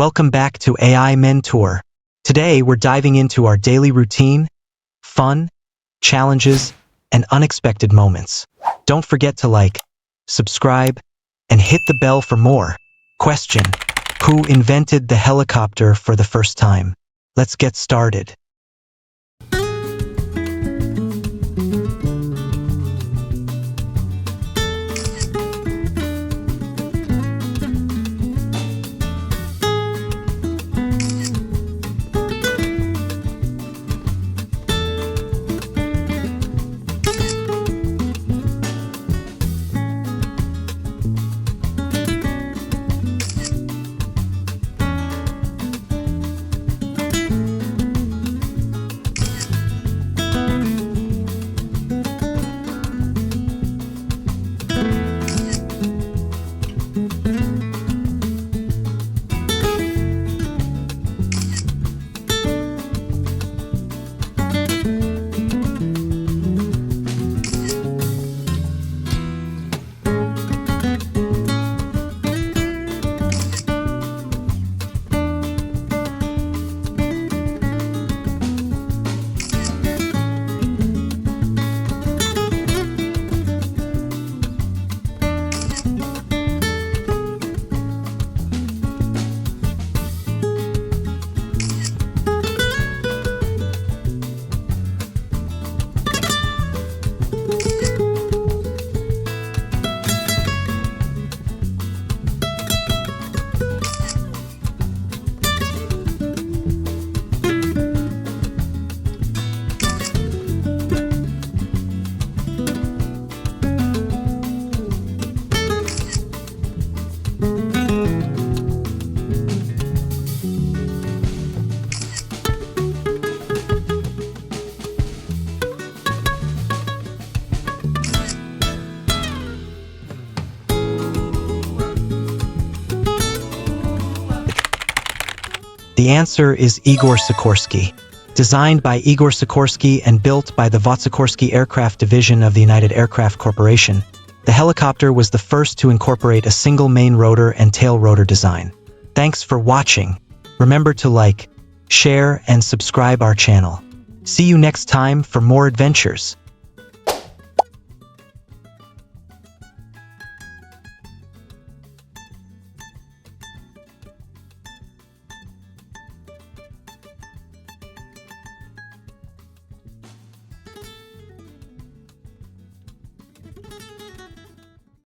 Welcome back to AI Mentor. Today we're diving into our daily routine, fun, challenges, and unexpected moments. Don't forget to like, subscribe, and hit the bell for more. Question: who invented the helicopter for the first time? Let's get started. The answer is Igor Sikorsky. Designed by Igor Sikorsky and built by the Sikorsky Aircraft Division of the United Aircraft Corporation, the helicopter was the first to incorporate a single main rotor and tail rotor design. Thanks for watching. Remember to like, share, and subscribe our channel. See you next time for more adventures.